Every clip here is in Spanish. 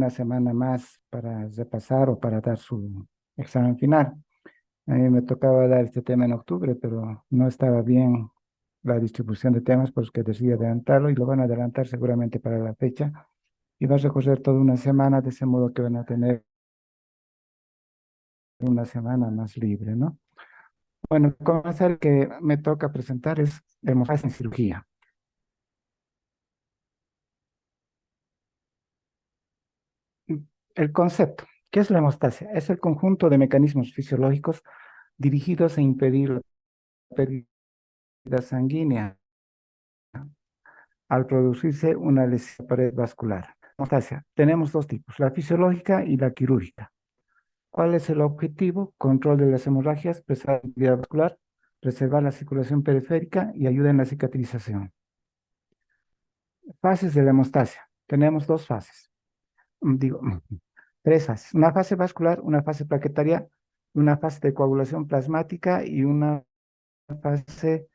una semana más para repasar o para dar su examen final. A mí me tocaba dar este tema en octubre, pero no estaba bien la distribución de temas, por lo que decidí adelantarlo y lo van a adelantar seguramente para la fecha. Y va a recorrer toda una semana, de ese modo que van a tener una semana más libre, ¿no? Bueno, comenzar que me toca presentar es hemostasia en cirugía. El concepto, ¿qué es la hemostasia? Es el conjunto de mecanismos fisiológicos dirigidos a impedir la pérdida sanguínea al producirse una lesión de pared vascular. Hemostasia, tenemos dos tipos, la fisiológica y la quirúrgica. ¿Cuál es el objetivo? Control de las hemorragias, preservar la integridad vascular, preservar la circulación periférica y ayuda en la cicatrización. Fases de la hemostasia. Tenemos dos fases. Digo, tres fases. Una fase vascular, una fase plaquetaria, una fase de coagulación plasmática y una fase,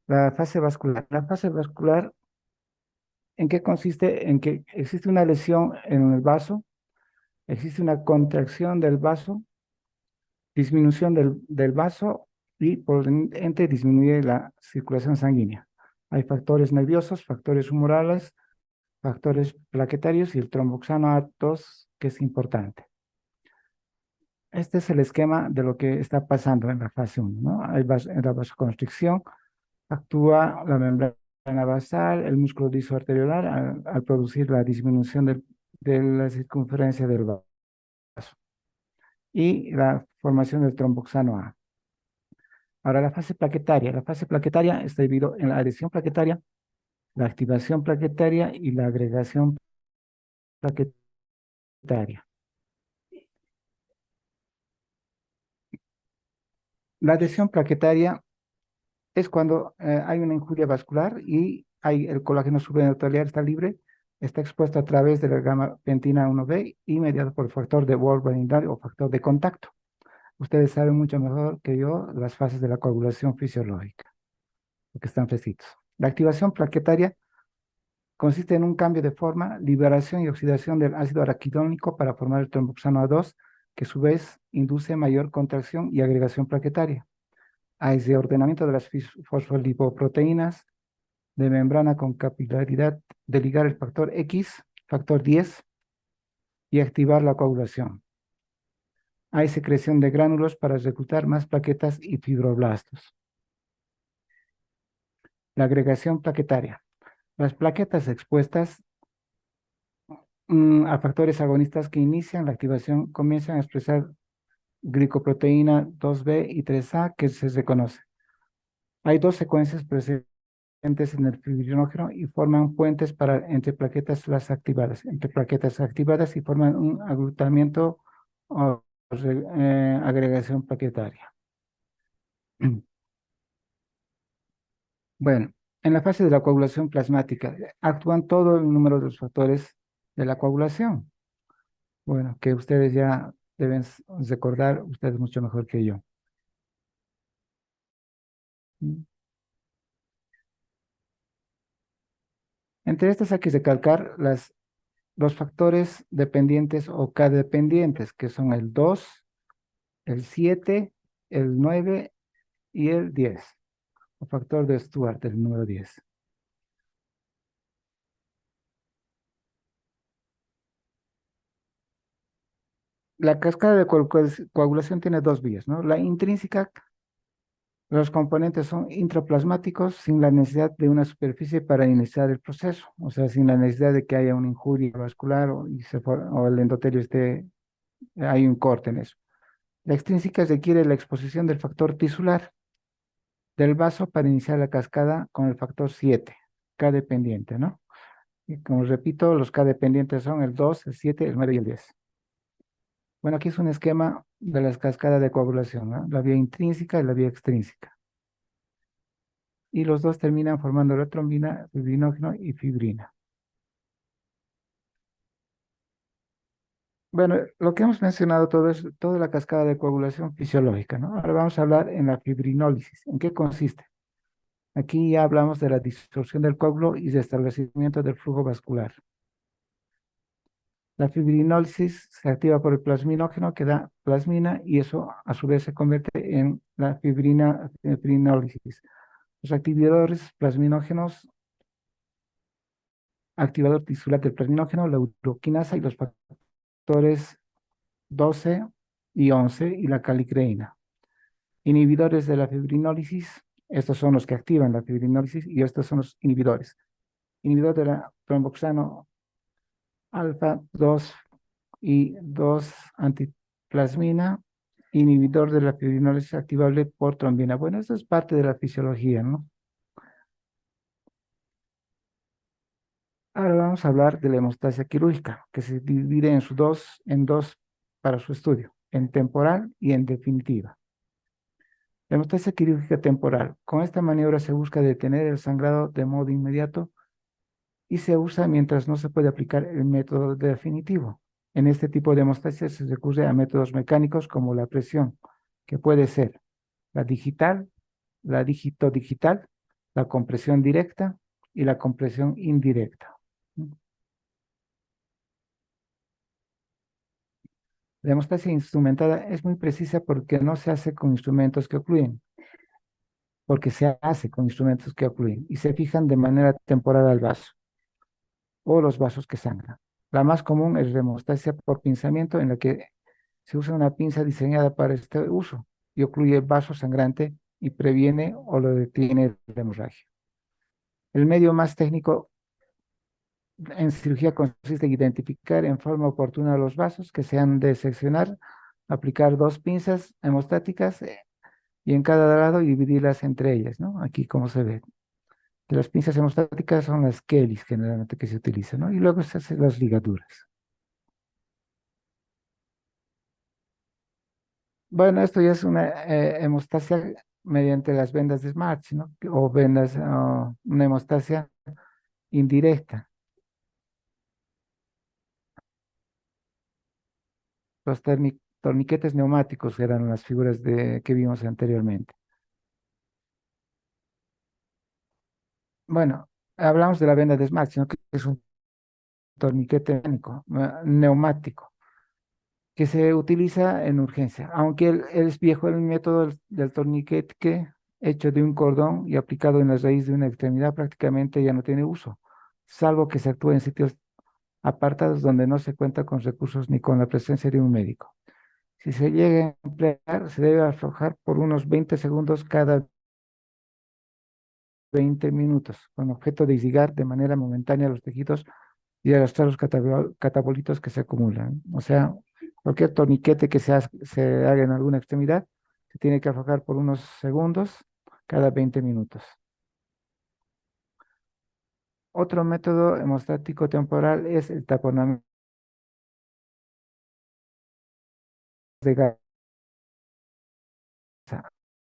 la fase vascular. La fase vascular, ¿en qué consiste? En que existe una lesión en el vaso, existe una contracción del vaso, disminución del vaso y por ende disminuye la circulación sanguínea. Hay factores nerviosos, factores humorales, factores plaquetarios y el tromboxano A2, que es importante. Este es el esquema de lo que está pasando en la fase 1, ¿no? En la vasoconstricción actúa la membrana basal, el músculo disoarteriolar al producir la disminución de la circunferencia del vaso y la formación del tromboxano A. Ahora, la fase plaquetaria está dividida en la adhesión plaquetaria, la activación plaquetaria y la agregación plaquetaria. La adhesión plaquetaria es cuando hay una injuria vascular y el colágeno subendotelioide está libre, está expuesto a través de la gamma pentina 1B y mediado por el factor de Wolff-Raynaud o factor de contacto. Ustedes saben mucho mejor que yo las fases de la coagulación fisiológica, porque están fresquitos. La activación plaquetaria consiste en un cambio de forma, liberación y oxidación del ácido araquidónico para formar el tromboxano A2, que a su vez induce mayor contracción y agregación plaquetaria. Hay reordenamiento de las fosfolipoproteínas de membrana con capilaridad de ligar el factor X, factor 10, y activar la coagulación. Hay secreción de gránulos para reclutar más plaquetas y fibroblastos. La agregación plaquetaria. Las plaquetas expuestas a factores agonistas que inician la activación comienzan a expresar glicoproteína 2B y 3A que se reconoce. Hay dos secuencias presentes en el fibrinógeno y forman puentes entre plaquetas las activadas, entre plaquetas activadas y forman un agrupamiento o agregación plaquetaria. Bueno, en la fase de la coagulación plasmática actúan todo el número de los factores de la coagulación. Bueno, que ustedes ya deben recordar, ustedes mucho mejor que yo. Entre estas hay que recalcar los factores dependientes o K-dependientes, que son el 2, el 7, el 9 y el 10, o factor de Stuart, el número 10. La cascada de coagulación tiene dos vías, ¿no? La intrínseca, los componentes son intraplasmáticos sin la necesidad de una superficie para iniciar el proceso, o sea, sin la necesidad de que haya una injuria vascular o el endotelio hay un corte en eso. La extrínseca requiere la exposición del factor tisular del vaso para iniciar la cascada con el factor 7, K dependiente, ¿no? Y como repito, los K dependientes son el 2, el 7, el 9 y el 10. Bueno, aquí es un esquema de las cascadas de coagulación, ¿no? La vía intrínseca y la vía extrínseca. Y los dos terminan formando la trombina, fibrinógeno y fibrina. Bueno, lo que hemos mencionado todo es toda la cascada de coagulación fisiológica, ¿no? Ahora vamos a hablar en la fibrinólisis. ¿En qué consiste? Aquí ya hablamos de la distorsión del coágulo y de establecimiento del flujo vascular. La fibrinólisis se activa por el plasminógeno que da plasmina y eso a su vez se convierte en la fibrinólisis. Los activadores plasminógenos, activador tisular del plasminógeno, la uroquinasa y los factores 12 y 11 y la calicreína. Inhibidores de la fibrinólisis, estos son los que activan la fibrinólisis y estos son los inhibidores. Inhibidor de la tromboxano alfa 2 y 2 antiplasmina, inhibidor de la fibrinólisis activable por trombina. Bueno, eso es parte de la fisiología, ¿no? Ahora vamos a hablar de la hemostasia quirúrgica, que se divide en dos para su estudio, en temporal y en definitiva. La hemostasia quirúrgica temporal. Con esta maniobra se busca detener el sangrado de modo inmediato y se usa mientras no se puede aplicar el método definitivo. En este tipo de hemostasia se recurre a métodos mecánicos como la presión, que puede ser la digital, la dígito-digital, la compresión directa y la compresión indirecta. La hemostasia instrumentada es muy precisa porque no se hace con instrumentos que ocluyen, porque se hace con instrumentos que ocluyen y se fijan de manera temporal al vaso o los vasos que sangran. La más común es la hemostasia por pinzamiento, en la que se usa una pinza diseñada para este uso y ocluye el vaso sangrante y previene o lo detiene la hemorragia. El medio más técnico en cirugía consiste en identificar en forma oportuna los vasos que se han de seccionar, aplicar dos pinzas hemostáticas y en cada lado dividirlas entre ellas, ¿no? Aquí como se ve. Las pinzas hemostáticas son las Kellys generalmente que se utilizan, ¿no? Y luego se hacen las ligaduras. Bueno, esto ya es una hemostasia mediante las vendas de Smarch, ¿no? O vendas, una hemostasia indirecta. Los torniquetes neumáticos eran las figuras que vimos anteriormente. Bueno, hablamos de la venda de Smarch, ¿no? Que es un torniquete neumático que se utiliza en urgencia. Aunque es viejo el método del torniquete hecho de un cordón y aplicado en la raíz de una extremidad, prácticamente ya no tiene uso, salvo que se actúe en sitios apartados donde no se cuenta con recursos ni con la presencia de un médico. Si se llega a emplear, se debe aflojar por unos 20 segundos cada 20 minutos, con objeto de irrigar de manera momentánea los tejidos y arrastrar los catabolitos que se acumulan. O sea, cualquier torniquete que se haga en alguna extremidad se tiene que aflojar por unos segundos cada 20 minutos. Otro método hemostático temporal es el taponamiento de gasa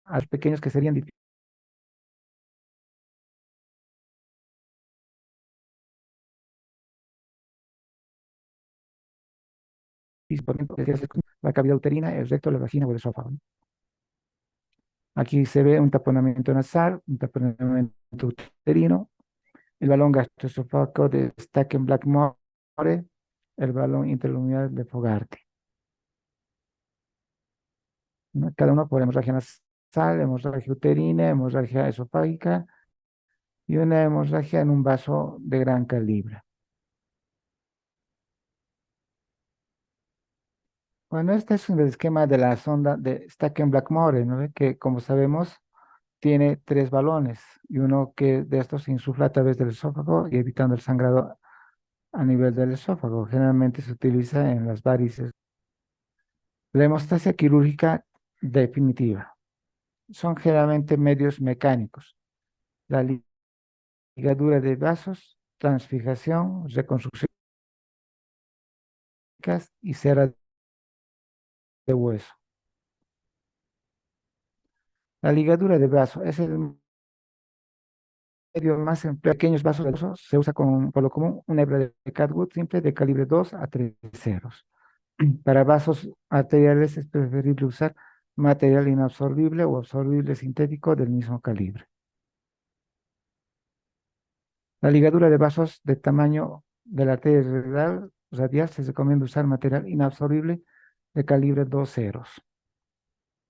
a los pequeños que serían difíciles, por ejemplo, la cavidad uterina, el recto, la vagina o el esófago, ¿no? Aquí se ve un taponamiento nasal, un taponamiento uterino, el balón gastroesofágico de Stackenblack-More, el balón interluminal de Fogarty, ¿no? Cada uno por hemorragia nasal, hemorragia uterina, hemorragia esofágica y una hemorragia en un vaso de gran calibre. Bueno, este es un esquema de la sonda de Stackenblack-More, ¿no? Que como sabemos tiene tres balones y uno que de estos se insufla a través del esófago y evitando el sangrado a nivel del esófago. Generalmente se utiliza en las varices. La hemostasia quirúrgica definitiva. Son generalmente medios mecánicos. La ligadura de vasos, transfijación, reconstrucción y cera de hueso. La ligadura de vaso es el medio más empleado. Pequeños vasos de vaso se usa por lo común una hebra de Catwood simple de calibre 2 a 3 ceros. Para vasos arteriales es preferible usar material inabsorbible o absorbible sintético del mismo calibre. La ligadura de vasos de tamaño de la arteria renal radial, se recomienda usar material inabsorbible de calibre 2 ceros.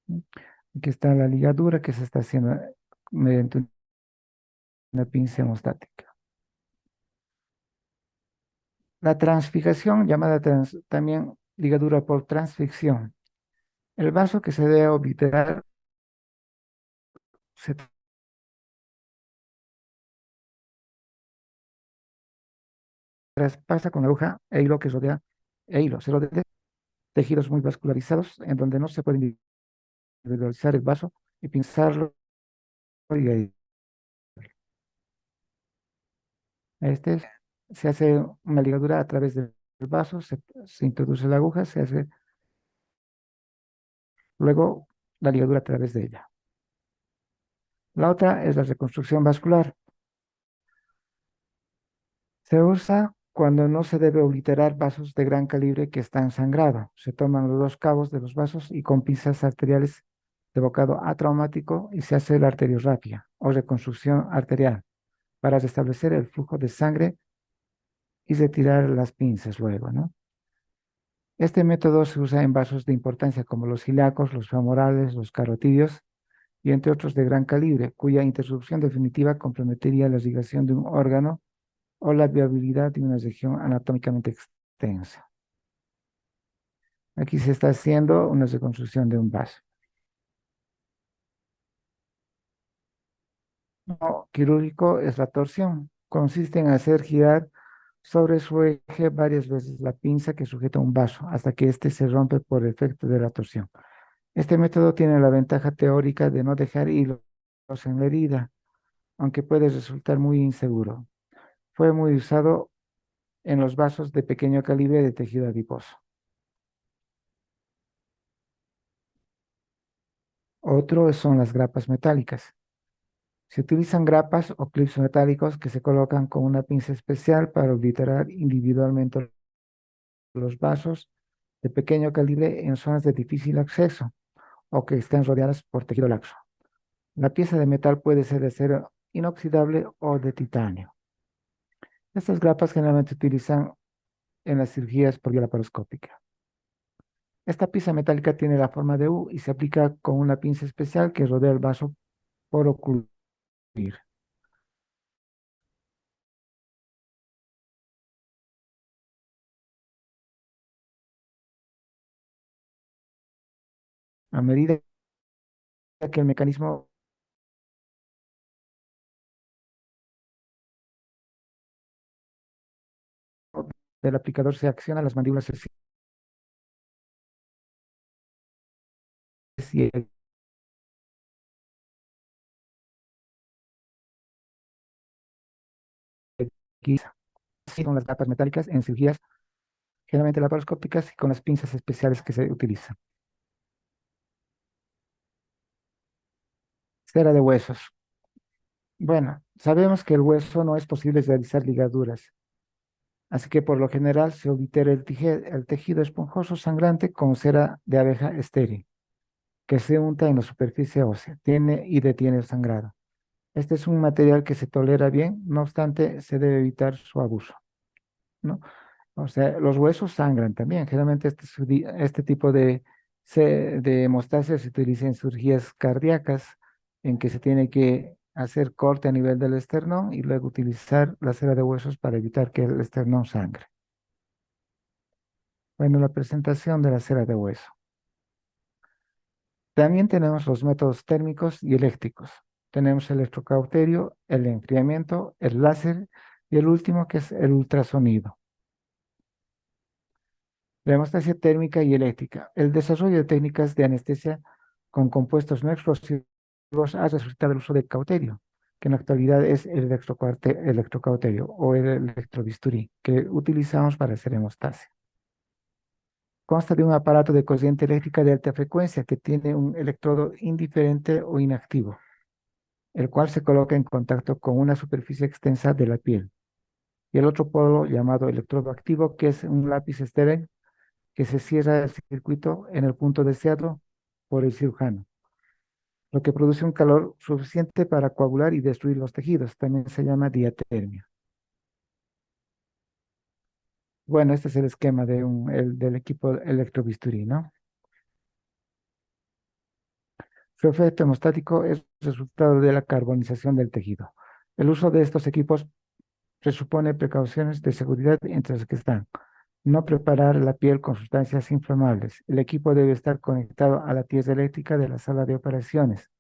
Aquí está la ligadura que se está haciendo mediante una pinza hemostática. La transfijación, llamada también ligadura por transficción. El vaso que se debe obliterar se traspasa con la aguja e hilo que rodea se rodea de tejidos muy vascularizados en donde no se puede individualizar el vaso y pinzarlo y ahí. Este es- Se hace una ligadura a través del vaso, se introduce la aguja, se hace luego la ligadura a través de ella. La otra es la reconstrucción vascular. Se usa cuando no se debe obliterar vasos de gran calibre que están sangrando. Se toman los dos cabos de los vasos y con pinzas arteriales de bocado atraumático y se hace la arteriorrafia o reconstrucción arterial para restablecer el flujo de sangre y retirar las pinzas luego, ¿no? Este método se usa en vasos de importancia como los ilíacos, los femorales, los carotidios y entre otros de gran calibre, cuya interrupción definitiva comprometería la irrigación de un órgano o la viabilidad de una región anatómicamente extensa. Aquí se está haciendo una reconstrucción de un vaso. No quirúrgico es la torsión. Consiste en hacer girar sobre su eje varias veces la pinza que sujeta un vaso hasta que éste se rompe por efecto de la torsión. Este método tiene la ventaja teórica de no dejar hilos en la herida, aunque puede resultar muy inseguro. Fue muy usado en los vasos de pequeño calibre de tejido adiposo. Otro son las grapas metálicas. Se utilizan grapas o clips metálicos que se colocan con una pinza especial para obliterar individualmente los vasos de pequeño calibre en zonas de difícil acceso o que estén rodeadas por tejido laxo. La pieza de metal puede ser de acero inoxidable o de titanio. Estas grapas generalmente se utilizan en las cirugías por vía laparoscópica. Esta pieza metálica tiene la forma de U y se aplica con una pinza especial que rodea el vaso por ocluir. A medida que el mecanismo del aplicador se acciona, las mandíbulas se cierran así con las grapas metálicas en cirugías generalmente laparoscópicas y con las pinzas especiales que se utilizan. Cera de huesos. Bueno, sabemos que el hueso no es posible realizar ligaduras, así que por lo general se oblitera el tejido esponjoso sangrante con cera de abeja estéril, que se unta en la superficie ósea, tiene y detiene el sangrado. Este es un material que se tolera bien, no obstante, se debe evitar su abuso, ¿no? O sea, los huesos sangran también. Generalmente este tipo de hemostasia se utiliza en cirugías cardíacas, en que se tiene que hacer corte a nivel del esternón y luego utilizar la cera de huesos para evitar que el esternón sangre. Bueno, la presentación de la cera de hueso. También tenemos los métodos térmicos y eléctricos. Tenemos el electrocauterio, el enfriamiento, el láser y el último que es el ultrasonido. La hemostasia térmica y eléctrica. El desarrollo de técnicas de anestesia con compuestos no explosivos ha resultado del uso de cauterio, que en la actualidad es el electrocauterio o el electrobisturí que utilizamos para hacer hemostasia. Consta de un aparato de corriente eléctrica de alta frecuencia que tiene un electrodo indiferente o inactivo, el cual se coloca en contacto con una superficie extensa de la piel, y el otro polo llamado electrodo activo, que es un lápiz estéril que se cierra el circuito en el punto deseado por el cirujano, lo que produce un calor suficiente para coagular y destruir los tejidos. También se llama diatermia. Bueno, este es el esquema del equipo electrobisturí, ¿no? Su efecto hemostático es resultado de la carbonización del tejido. El uso de estos equipos presupone precauciones de seguridad entre las que están no preparar la piel con sustancias inflamables. El equipo debe estar conectado a la pieza eléctrica de la sala de operaciones.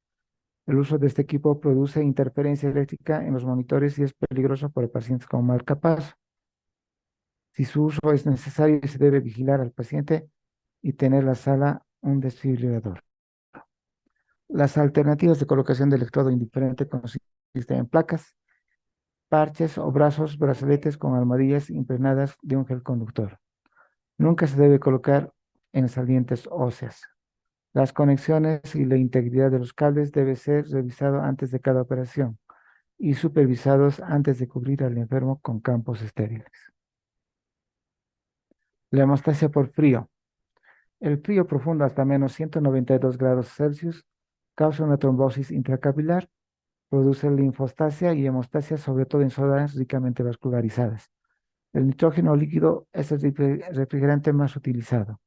El uso de este equipo produce interferencia eléctrica en los monitores y es peligroso para pacientes con marcapaso. Si su uso es necesario, se debe vigilar al paciente y tener la sala un desfibrilador. Las alternativas de colocación de electrodo indiferente consisten en placas, parches o brazaletes con armadillas impregnadas de un gel conductor. Nunca se debe colocar en salientes óseas. Las conexiones y la integridad de los cables debe ser revisado antes de cada operación y supervisados antes de cubrir al enfermo con campos estériles. La hemostasia por frío. El frío profundo hasta menos 192 grados Celsius causa una trombosis intracapilar, produce linfostasia y hemostasia, sobre todo en zonas ricamente vascularizadas. El nitrógeno líquido es el refrigerante más utilizado.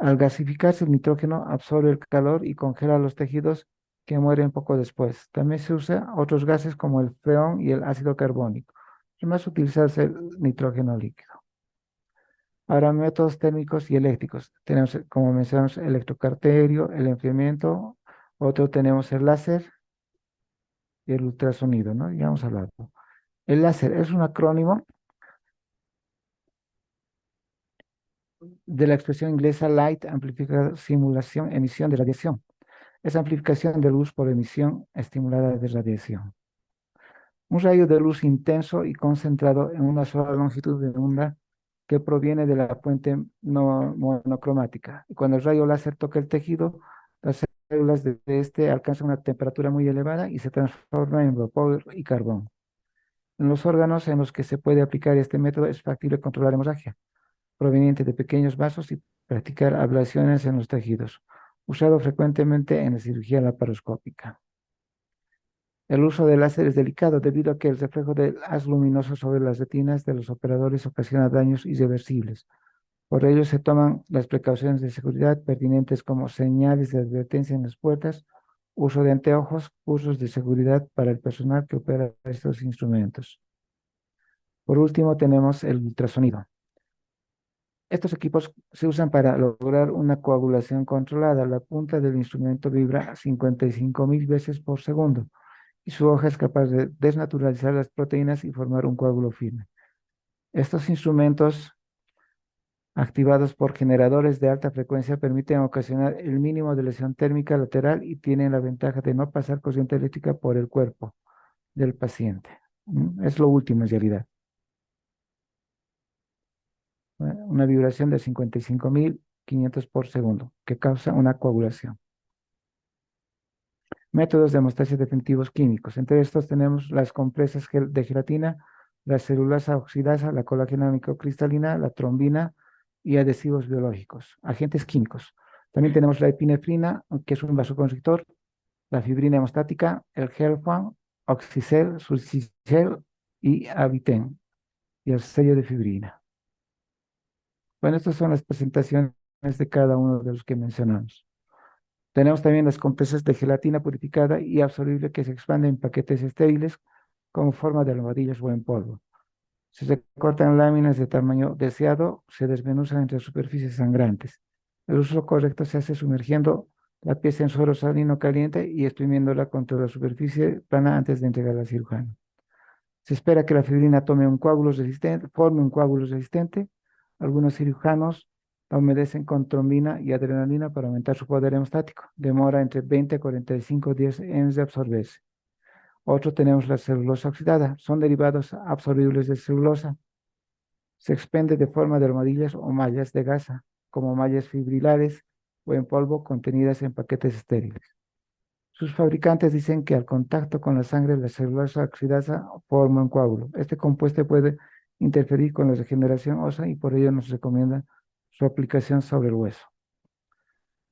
Al gasificarse el nitrógeno absorbe el calor y congela los tejidos que mueren poco después. También se usa otros gases como el freón y el ácido carbónico. El más utilizado es el nitrógeno líquido. Ahora, métodos térmicos y eléctricos. Tenemos, como mencionamos, el electrocarterio, el enfriamiento. Otro tenemos el láser y el ultrasonido, ¿no? Ya hemos hablado. El láser es un acrónimo de la expresión inglesa light, amplificación, simulación, emisión de radiación. Es amplificación de luz por emisión estimulada de radiación. Un rayo de luz intenso y concentrado en una sola longitud de onda que proviene de la fuente no monocromática. Y cuando el rayo láser toca el tejido, las células de este alcanzan una temperatura muy elevada y se transforman en vapor y carbón. En los órganos en los que se puede aplicar este método es factible controlar hemorragia proveniente de pequeños vasos y practicar ablaciones en los tejidos, usado frecuentemente en la cirugía laparoscópica. El uso del láser es delicado debido a que el reflejo del haz luminoso sobre las retinas de los operadores ocasiona daños irreversibles. Por ello se toman las precauciones de seguridad pertinentes como señales de advertencia en las puertas, uso de anteojos, cursos de seguridad para el personal que opera estos instrumentos. Por último, tenemos el ultrasonido. Estos equipos se usan para lograr una coagulación controlada. La punta del instrumento vibra 55.000 veces por segundo y su hoja es capaz de desnaturalizar las proteínas y formar un coágulo firme. Estos instrumentos, activados por generadores de alta frecuencia, permiten ocasionar el mínimo de lesión térmica lateral y tienen la ventaja de no pasar corriente eléctrica por el cuerpo del paciente. Es lo último en realidad. Una vibración de 55.500 por segundo que causa una coagulación. Métodos de hemostasia definitivos químicos. Entre estos tenemos las compresas de gelatina, la celulasa oxidasa, la colágena microcristalina, la trombina y adhesivos biológicos, agentes químicos. También tenemos la epinefrina, que es un vasoconstrictor, la fibrina hemostática, el Gelfan, Oxicel, Sulcicel y Aviten, y el sello de fibrina. Bueno, estas son las presentaciones de cada uno de los que mencionamos. Tenemos también las compresas de gelatina purificada y absorbible que se expanden en paquetes estériles como forma de almohadillas o en polvo. Si se cortan láminas de tamaño deseado, se desmenuzan entre superficies sangrantes. El uso correcto se hace sumergiendo la pieza en suero salino caliente y exprimiéndola contra la superficie plana antes de entregarla al cirujano. Se espera que la fibrina forme un coágulo resistente. Algunos cirujanos la humedecen con trombina y adrenalina para aumentar su poder hemostático. Demora entre 20 a 45 días en reabsorberse. Otro tenemos la celulosa oxidada. Son derivados absorbibles de celulosa. Se expende de forma de armadillas o mallas de gasa, como mallas fibrilares o en polvo contenidas en paquetes estériles. Sus fabricantes dicen que al contacto con la sangre, la celulosa oxidasa forma un coágulo. Este compuesto puede interferir con la regeneración ósea y por ello nos recomienda su aplicación sobre el hueso.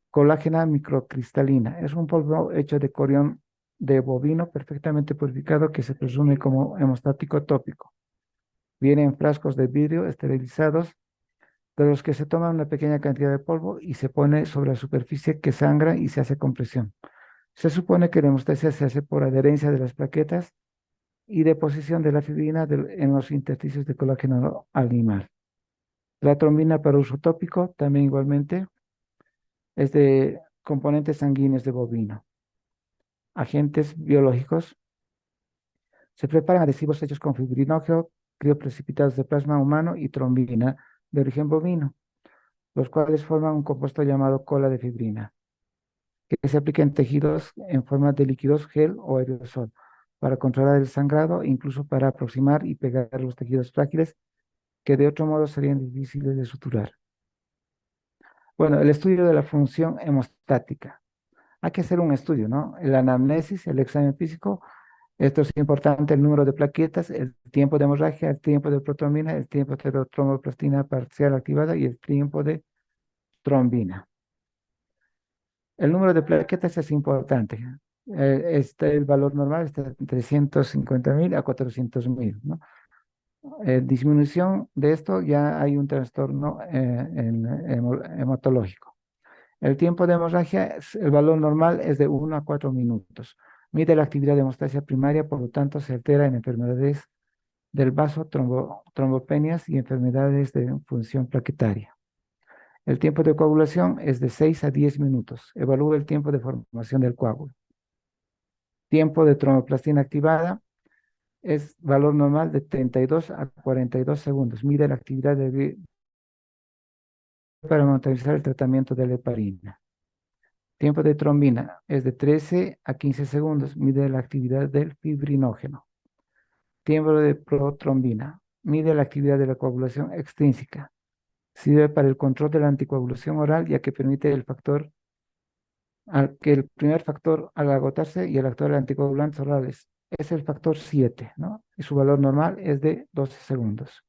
Colágena microcristalina. Es un polvo hecho de corión de bovino perfectamente purificado que se presume como hemostático tópico. Vienen frascos de vidrio esterilizados, de los que se toma una pequeña cantidad de polvo y se pone sobre la superficie que sangra y se hace compresión. Se supone que la hemostasia se hace por adherencia de las plaquetas y deposición de la fibrina en los intersticios de colágeno animal. La trombina para uso tópico también igualmente es de componentes sanguíneos de bovino. Agentes biológicos. Se preparan adhesivos hechos con fibrinógeno, crioprecipitados de plasma humano y trombina de origen bovino, los cuales forman un compuesto llamado cola de fibrina, que se aplica en tejidos en forma de líquidos, gel o aerosol, para controlar el sangrado, incluso para aproximar y pegar los tejidos frágiles que de otro modo serían difíciles de suturar. Bueno, el estudio de la función hemostática. Hay que hacer un estudio, ¿no? El anamnesis, el examen físico. Esto es importante: el número de plaquetas, el tiempo de hemorragia, el tiempo de protrombina, el tiempo de tromboplastina parcial activada y el tiempo de trombina. El número de plaquetas es importante. El valor normal está entre 150.000 a 400.000, ¿no? Disminución de esto, ya hay un trastorno hematológico. El tiempo de hemorragia, el valor normal es de 1 a 4 minutos. Mide la actividad de hemostasia primaria, por lo tanto se altera en enfermedades del vaso, trombopenias y enfermedades de función plaquetaria. El tiempo de coagulación es de 6 a 10 minutos. Evalúa el tiempo de formación del coágulo. Tiempo de tromboplastina activada es valor normal de 32 a 42 segundos. Mide la actividad para monitorizar el tratamiento de la heparina. Tiempo de trombina es de 13 a 15 segundos. Mide la actividad del fibrinógeno. Tiempo de protrombina. Mide la actividad de la coagulación extrínseca. Sirve para el control de la anticoagulación oral, ya que permite que el primer factor al agotarse y el actor de anticoagulantes orales. Es el factor 7, ¿no? Y su valor normal es de 12 segundos.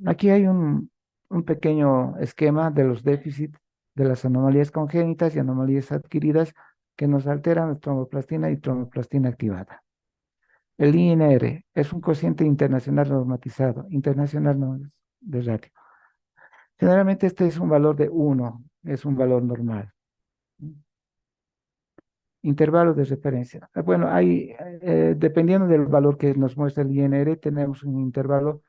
Aquí hay un pequeño esquema de los déficits de las anomalías congénitas y anomalías adquiridas que nos alteran la tromboplastina y tromboplastina activada. El INR es un cociente internacional normatizado, internacional no es de ratio. Generalmente este es un valor de 1, es un valor normal. Intervalo de referencia. Bueno, dependiendo del valor que nos muestra el INR, tenemos un intervalo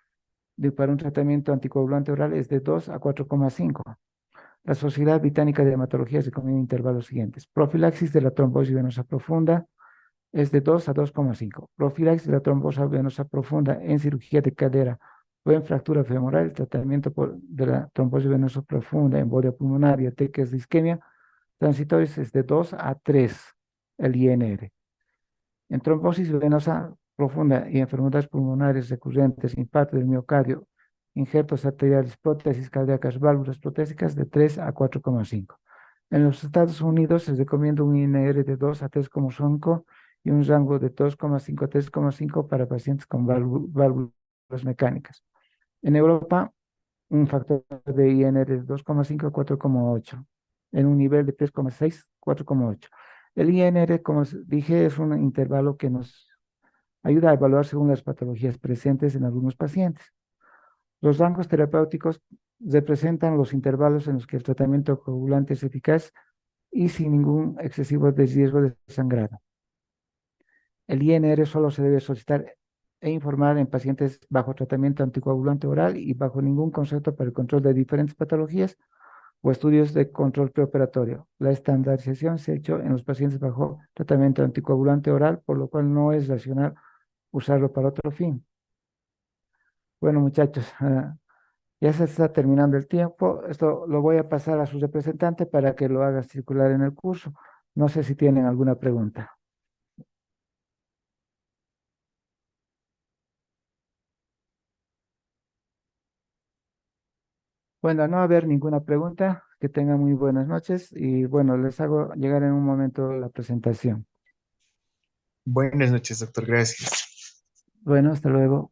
para un tratamiento anticoagulante oral es de 2 a 4,5. La Sociedad Británica de Hematología recomienda intervalos siguientes. Profilaxis de la trombosis venosa profunda es de 2 a 2,5. Profilaxis de la trombosis venosa profunda en cirugía de cadera o en fractura femoral. El tratamiento de la trombosis venosa profunda, embolia pulmonar, ataques de isquemia transitorios es de 2 a 3 el INR. En trombosis venosa profunda y enfermedades pulmonares recurrentes, infarto del miocardio, injertos arteriales, prótesis cardíacas, válvulas protésicas de 3 a 4,5. En los Estados Unidos se recomienda un INR de 2 a 3,5 y un rango de 2,5 a 3,5 para pacientes con válvulas mecánicas. En Europa, un factor de INR de 2,5 a 4,8, en un nivel de 3,6, 4,8. El INR, como dije, es un intervalo que nos ayuda a evaluar según las patologías presentes en algunos pacientes. Los rangos terapéuticos representan los intervalos en los que el tratamiento coagulante es eficaz y sin ningún excesivo riesgo de sangrado. El INR solo se debe solicitar e informar en pacientes bajo tratamiento anticoagulante oral y bajo ningún concepto para el control de diferentes patologías o estudios de control preoperatorio. La estandarización se ha hecho en los pacientes bajo tratamiento anticoagulante oral, por lo cual no es racional usarlo para otro fin. Bueno, muchachos, ya se está terminando el tiempo. Esto lo voy a pasar a su representante para que lo haga circular en el curso. No sé si tienen alguna pregunta. Bueno, no va a haber ninguna pregunta. Que tengan muy buenas noches y bueno, les hago llegar en un momento la presentación. Buenas noches, doctor. Gracias. Bueno, hasta luego.